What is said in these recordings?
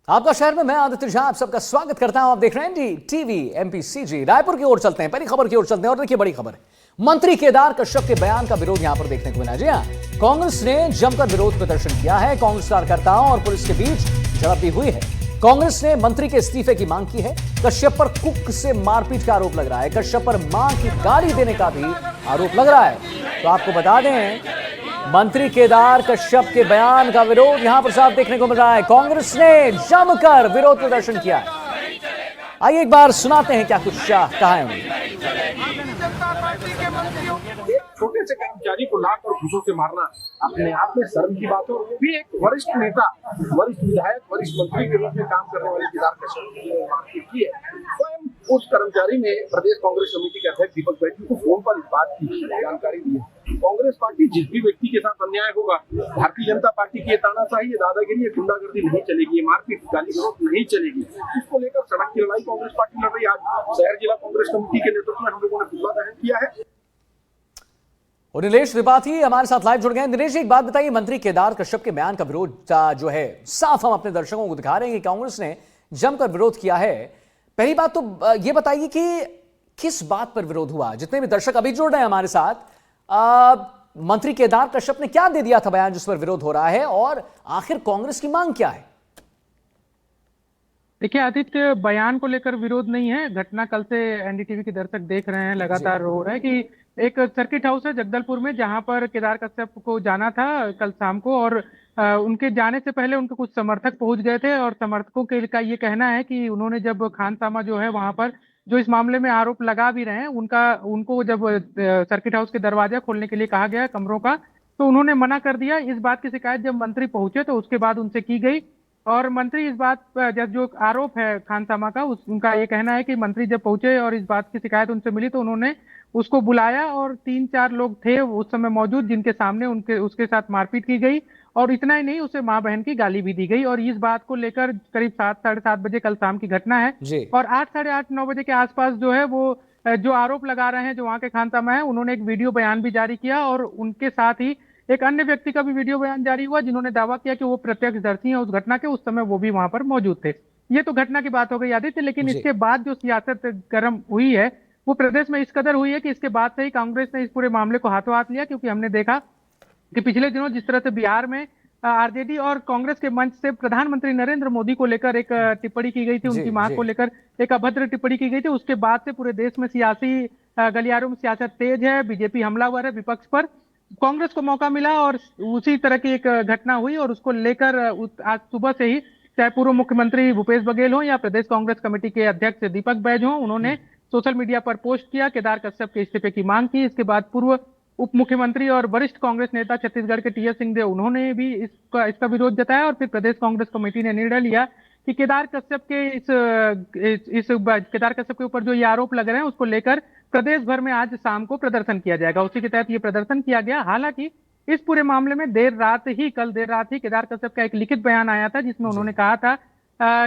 आपका शहर में मैं आदित्य झा आप सबका स्वागत करता हूं। आप देख रहे हैं जी टीवी एमपीसीजी। रायपुर की ओर चलते हैं, पहली खबर की ओर चलते हैं और देखिए बड़ी खबर है। मंत्री केदार कश्यप के बयान का विरोध यहां पर देखने को मिला। जी हां, कांग्रेस ने जमकर विरोध प्रदर्शन किया है। कांग्रेस कार्यकर्ताओं और पुलिस के बीच झड़प भी हुई है। कांग्रेस ने मंत्री के इस्तीफे की मांग की है। कश्यप पर कुक से मारपीट का आरोप लग रहा है। कश्यप पर मां की गाली देने का भी आरोप लग रहा है। तो आपको बता दें, मंत्री केदार कश्यप के बयान का विरोध यहां पर साफ देखने को मिल रहा है। कांग्रेस ने जमकर विरोध प्रदर्शन किया है। आइए एक बार सुनाते हैं क्या कुछ कहा है उन्होंने। एक छोटे से कर्मचारी को लात और घूसों से मारना अपने आप में शर्म की बात है। वो भी एक वरिष्ठ नेता, वरिष्ठ विधायक, वरिष्ठ मंत्री के रूप में काम करने वाले केदार कश्यप ने मारपीट की है। स्वयं उस कर्मचारी ने प्रदेश कांग्रेस कमेटी के अध्यक्ष दीपक बैजू को फोन पर इस बात की जानकारी दी है। कांग्रेस पार्टी जिस भी व्यक्ति के साथ अन्याय होगा, भारतीय जनता पार्टी की ये तानाशाही, ये दादागिरी, ये गुंडागर्दी नहीं चलेगी, ये मारपीट गाली गलौज नहीं चलेगी। इसको लेकर सड़क की लड़ाई कांग्रेस पार्टी लड़ रही है। आज शहर जिला कांग्रेस कमेटी के नेतृत्व में हम लोगों ने पुतला दहन किया है। और नीलेश त्रिपाठी हमारे साथ लाइव जुड़ गए हैं। नीलेश जी, एक बात बताइए, मंत्री केदार कश्यप के बयान का विरोध जो है साफ हम अपने दर्शकों को दिखा रहे हैं कि कांग्रेस ने जमकर विरोध किया है। पहली बात तो ये बताइए कि किस बात पर विरोध हुआ। जितने भी दर्शक अभी जुड़ रहे हैं हमारे साथ, मंत्री केदार कश्यप ने क्या दे दिया था बयान जिस पर विरोध हो रहा है, और आखिर कांग्रेस की मांग क्या है? देखिए आदित्य, बयान को लेकर विरोध नहीं है। घटना कल से एनडीटीवी के दर्शक देख रहे हैं, लगातार हो रहा है कि एक सर्किट हाउस है जगदलपुर में, जहां पर केदार कश्यप को जाना था कल शाम को, और उनके जाने से पहले उनके कुछ समर्थक पहुंच गए थे। और समर्थकों के का ये कहना है कि उन्होंने जब खानसामा जो है वहां पर जो इस मामले में आरोप लगा भी रहे हैं, उनको जब सर्किट हाउस के दरवाजा खोलने के लिए कहा गया कमरों का, तो उन्होंने मना कर दिया। इस बात की शिकायत जब मंत्री पहुंचे तो उसके बाद उनसे की गई, और मंत्री इस बात पर जब जो आरोप है खानसामा का, उनका ये कहना है कि मंत्री जब पहुंचे और इस बात की शिकायत उनसे मिली तो उन्होंने उसको बुलाया, और 3-4 लोग थे उस समय मौजूद जिनके सामने उसके साथ मारपीट की गई। और इतना ही नहीं, उसे मां बहन की गाली भी दी गई। और इस बात को लेकर करीब 7-7:30 बजे कल शाम की घटना है। और 8, साढ़े 8, 9 बजे के आसपास जो है वो जो आरोप लगा रहे हैं जो वहां के खानसामा है, उन्होंने एक वीडियो बयान भी जारी किया, और उनके साथ ही एक अन्य व्यक्ति का भी वीडियो बयान जारी हुआ जिन्होंने दावा किया कि वो प्रत्यक्षदर्शी हैं उस घटना के, उस समय वो भी वहां पर मौजूद थे। ये तो घटना की बात हो गई आदित्य, लेकिन इसके बाद जो सियासत गर्म हुई है वो प्रदेश में इस कदर हुई है कि इसके बाद से ही कांग्रेस ने इस पूरे मामले को हाथों हाथ लिया। क्योंकि हमने देखा कि पिछले दिनों जिस तरह से बिहार में आरजेडी और कांग्रेस के मंच से प्रधानमंत्री नरेंद्र मोदी को लेकर एक टिप्पणी की गई थी, उनकी मां को लेकर एक अभद्र टिप्पणी की गई थी, उसके बाद से पूरे देश में सियासी गलियारों में सियासत तेज है, बीजेपी हमलावर है विपक्ष पर। कांग्रेस को मौका मिला और उसी तरह की एक घटना हुई, और उसको लेकर आज सुबह से ही चाहे पूर्व मुख्यमंत्री भूपेश बघेल हो या प्रदेश कांग्रेस कमेटी के अध्यक्ष दीपक बैज हो, उन्होंने सोशल मीडिया पर पोस्ट किया, केदार कश्यप के इस्तीफे की मांग की। इसके बाद पूर्व उप मुख्यमंत्री और वरिष्ठ कांग्रेस नेता छत्तीसगढ़ के टीएस सिंहदेव, उन्होंने भी इसका विरोध जताया। और फिर प्रदेश कांग्रेस कमेटी ने निर्णय लिया कि केदार कश्यप के ऊपर जो ये आरोप लग रहे हैं उसको लेकर प्रदेश भर में आज शाम को प्रदर्शन किया जाएगा। उसी के तहत ये प्रदर्शन किया गया। हालांकि इस पूरे मामले में कल देर रात ही केदार कश्यप का एक लिखित बयान आया था, जिसमें उन्होंने कहा था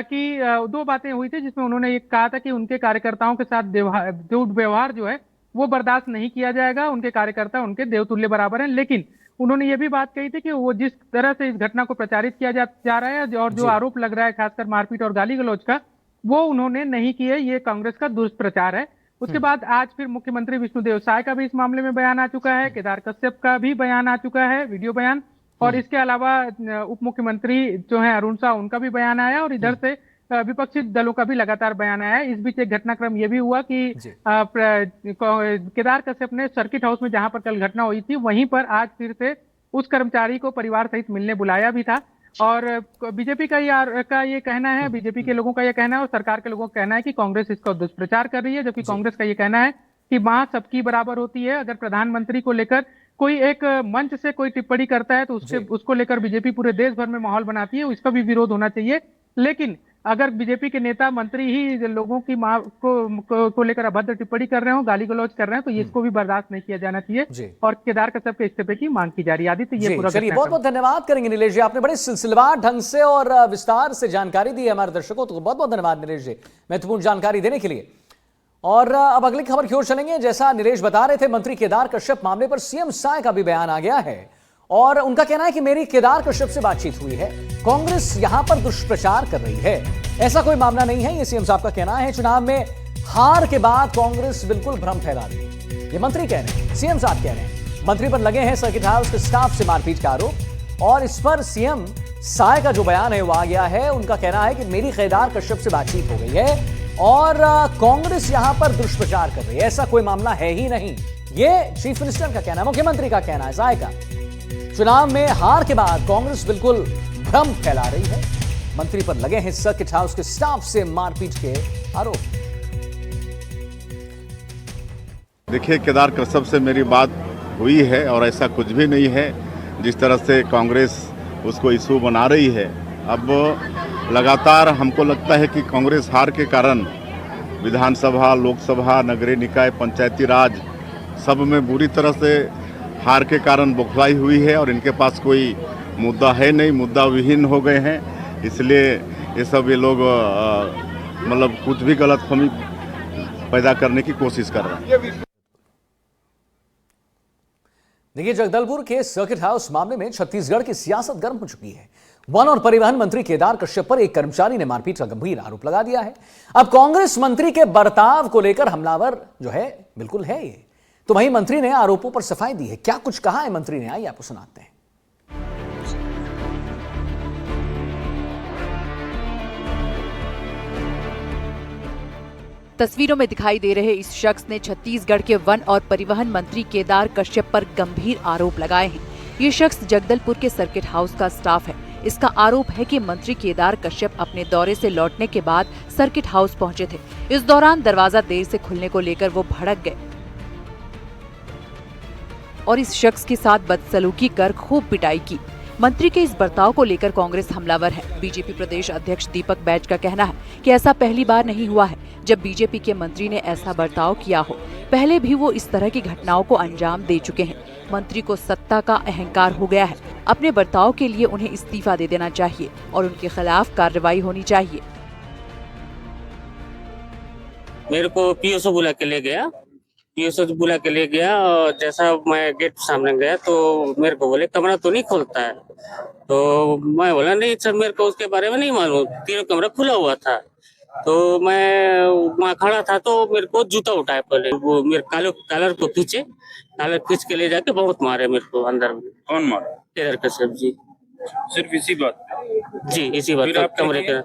कि 2 बातें हुई थी, जिसमें उन्होंने ये कहा था कि उनके कार्यकर्ताओं के साथ व्यवहार जो है वो बर्दाश्त नहीं किया जाएगा। उनके कार्यकर्ता उनके देवतुल्य बराबर हैं। लेकिन उन्होंने ये भी बात कही थी कि वो जिस तरह से इस घटना को प्रचारित किया जा रहा है और जो आरोप लग रहा है खासकर मारपीट और गाली गलौज का, वो उन्होंने नहीं किए। ये कांग्रेस का दुष्प्रचार है। उसके बाद आज फिर मुख्यमंत्री विष्णुदेव साय का भी इस मामले में बयान आ चुका है, केदार कश्यप का भी बयान आ चुका है, वीडियो बयान। और इसके अलावा उप मुख्यमंत्री जो है अरुण साह, उनका भी बयान आया, और इधर से विपक्षी दलों का भी लगातार बयान आया है। इस बीच एक घटनाक्रम यह भी हुआ कि केदार कश्यप ने सर्किट हाउस में जहां पर कल घटना हुई थी वहीं पर आज फिर से उस कर्मचारी को परिवार सहित मिलने बुलाया भी था। और बीजेपी का ये कहना है, बीजेपी के लोगों का ये कहना है और सरकार के लोगों का कहना है कि कांग्रेस इसका दुष्प्रचार कर रही है। जबकि कांग्रेस का ये कहना है कि मां सबकी बराबर होती है। अगर प्रधानमंत्री को लेकर कोई एक मंच से कोई टिप्पणी करता है तो उसको लेकर बीजेपी पूरे देश भर में माहौल बनाती है, इसका भी विरोध होना चाहिए। लेकिन अगर बीजेपी के नेता मंत्री ही लोगों की मां को लेकर अभद्र टिप्पणी कर रहे हो, गाली गलौज कर रहे हैं, तो इसको भी बर्दाश्त नहीं किया जाना चाहिए। और केदार कश्यप के इस्तीफे की मांग की जा रही है। आदित्य, ये पूरा चलिए, बहुत बहुत धन्यवाद करेंगे नीलेश जी, आपने बड़े सिलसिलेवार ढंग से और विस्तार से जानकारी दी है हमारे दर्शकों को। बहुत बहुत धन्यवाद नीलेश जी, महत्वपूर्ण जानकारी देने के लिए। और अब अगली खबर की ओर चलेंगे। जैसा नीलेश बता रहे थे, मंत्री केदार कश्यप मामले पर सीएम साय का भी बयान आ गया है। और उनका कहना है कि मेरी केदार कश्यप से बातचीत हुई है, कांग्रेस यहां पर दुष्प्रचार कर रही है। ऐसा कोई मामला नहीं है, ये सीएम साहब का कहना है। चुनाव में हार के बाद कांग्रेस बिल्कुल भ्रम फैला रही है, ये मंत्री कह रहे हैं, सीएम साहब कह रहे हैं। मंत्री पर लगे हैं सर्किट हाउस के स्टाफ से मारपीट का आरोप, और इस पर सीएम साय का जो बयान है वो आ गया है। उनका कहना है कि मेरी केदार कश्यप से बातचीत हो गई है और कांग्रेस यहां पर दुष्प्रचार कर रही है, ऐसा कोई मामला है ही नहीं। ये चीफ मिनिस्टर का कहना है, मुख्यमंत्री का कहना है, साय का। चुनाव में हार के बाद कांग्रेस बिल्कुल भ्रम फैला रही है। मंत्री पर लगे हैं सर्किट हाउस के स्टाफ से मारपीट के आरोप। देखिए, केदार कश्यप से मेरी बात हुई है और ऐसा कुछ भी नहीं है जिस तरह से कांग्रेस उसको इशू बना रही है। अब लगातार हमको लगता है कि कांग्रेस हार के कारण विधानसभा, लोकसभा, नगरीय निकाय, पंचायती राज सब में बुरी तरह से हार के कारण बौखलाई हुई है और इनके पास कोई मुद्दा है नहीं, मुद्दा विहीन हो गए हैं। इसलिए ये लोग मतलब कुछ भी गलतफहमी पैदा करने की कोशिश कर रहे हैं। देखिए, जगदलपुर के सर्किट हाउस मामले में छत्तीसगढ़ की सियासत गर्म हो चुकी है। वन और परिवहन मंत्री केदार कश्यप पर एक कर्मचारी ने मारपीट का गंभीर आरोप लगा दिया है। अब कांग्रेस मंत्री के बर्ताव को लेकर हमलावर जो है बिल्कुल है ये। तो वहीं मंत्री ने आरोपों पर सफाई दी है। क्या कुछ कहा है मंत्री ने, आइए आपको सुनाते हैं। तस्वीरों में दिखाई दे रहे इस शख्स ने छत्तीसगढ़ के वन और परिवहन मंत्री केदार कश्यप पर गंभीर आरोप लगाए हैं। ये शख्स जगदलपुर के सर्किट हाउस का स्टाफ है। इसका आरोप है कि मंत्री केदार कश्यप अपने दौरे से लौटने के बाद सर्किट हाउस पहुंचे थे। इस दौरान दरवाजा देर से खुलने को लेकर वो भड़क गए और इस शख्स के साथ बदसलूकी कर खूब पिटाई की। मंत्री के इस बर्ताव को लेकर कांग्रेस हमलावर है। बीजेपी प्रदेश अध्यक्ष दीपक बैज का कहना है कि ऐसा पहली बार नहीं हुआ है जब बीजेपी के मंत्री ने ऐसा बर्ताव किया हो। पहले भी वो इस तरह की घटनाओं को अंजाम दे चुके हैं। मंत्री को सत्ता का अहंकार हो गया है। अपने बर्ताव के लिए उन्हें इस्तीफा दे देना चाहिए और उनके खिलाफ कार्रवाई होनी चाहिए। मेरे को पीओसो बुला के ले गया और जैसा मैं गेट सामने गया तो मेरे को बोले कमरा तो नहीं खोलता है। तो मैं बोला नहीं सर, मेरे को उसके बारे में नहीं मालूम, तीनों कमरा खुला हुआ था। तो मैं वहाँ खड़ा था तो मेरे को जूता उठाया, पहले वो मेरे कॉलर को खींच के ले जाके बहुत मारे मेरे को अंदर में। कौन मारा? केदार कश्यप जी। सिर्फ इसी बात? जी, इसी बात कमरे के।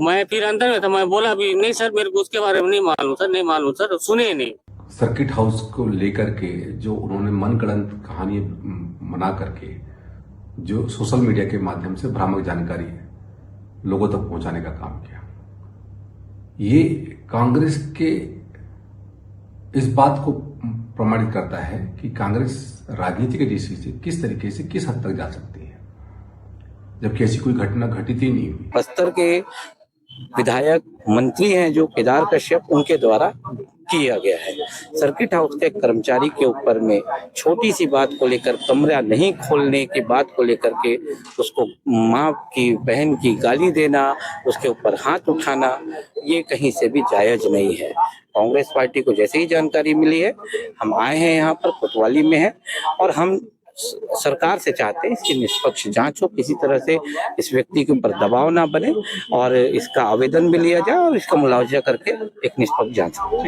मैं फिर अंदर में था, मैं बोला भी नहीं सर, मेरे को उसके बारे में नहीं मालूम सर, सुने नहीं। सर्किट हाउस को लेकर के जो उन्होंने मनगढ़ंत कहानी बना करके जो सोशल मीडिया के माध्यम से भ्रामक जानकारी लोगों तक पहुंचाने का काम किया, ये कांग्रेस के इस बात को प्रमाणित करता है कि कांग्रेस राजनीति की दृष्टि से किस तरीके से किस हद तक जा सकती है, जबकि ऐसी कोई घटना घटित ही नहीं हुई। बस्तर के विधायक मंत्री हैं जो केदार कश्यप, उनके द्वारा किया गया है। सर्किट हाउस के कर्मचारी के ऊपर में छोटी सी बात को लेकर, कमरा नहीं खोलने की बात को लेकर के उसको माँ की बहन की गाली देना, उसके ऊपर हाथ उठाना, ये कहीं से भी जायज नहीं है। कांग्रेस पार्टी को जैसे ही जानकारी मिली है, हम आए हैं यहाँ पर, कोतवाली में है, और हम सरकार से चाहते हैं इसकी निष्पक्ष जांच हो, किसी तरह से इस व्यक्ति के ऊपर दबाव ना बने और इसका आवेदन भी लिया जाए और इसका मुआवजा करके एक निष्पक्ष जांच हो।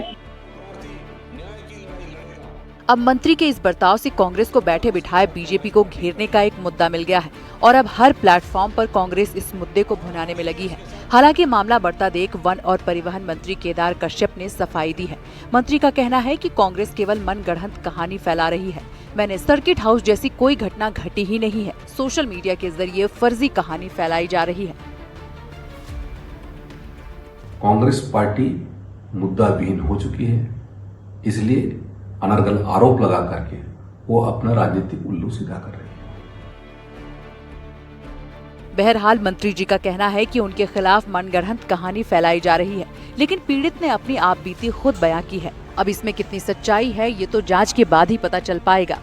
अब मंत्री के इस बर्ताव से कांग्रेस को बैठे बिठाए बीजेपी को घेरने का एक मुद्दा मिल गया है और अब हर प्लेटफॉर्म पर कांग्रेस इस मुद्दे को भुनाने में लगी है। हालांकि मामला बढ़ता देख वन और परिवहन मंत्री केदार कश्यप ने सफाई दी है। मंत्री का कहना है कि कांग्रेस केवल मनगढ़ंत कहानी फैला रही है। मैंने सर्किट हाउस जैसी कोई घटना घटी ही नहीं है। सोशल मीडिया के जरिए फर्जी कहानी फैलाई जा रही है। कांग्रेस पार्टी मुद्दा विहीन हो चुकी है, इसलिए अनर्गल आरोप लगा करके वो अपना राजनीतिक उल्लू सीधा कर रही है। बहरहाल मंत्री जी का कहना है कि उनके खिलाफ मनगढ़ंत कहानी फैलाई जा रही है, लेकिन पीड़ित ने अपनी आपबीती खुद बयां की है। अब इसमें कितनी सच्चाई है ये तो जांच के बाद ही पता चल पाएगा।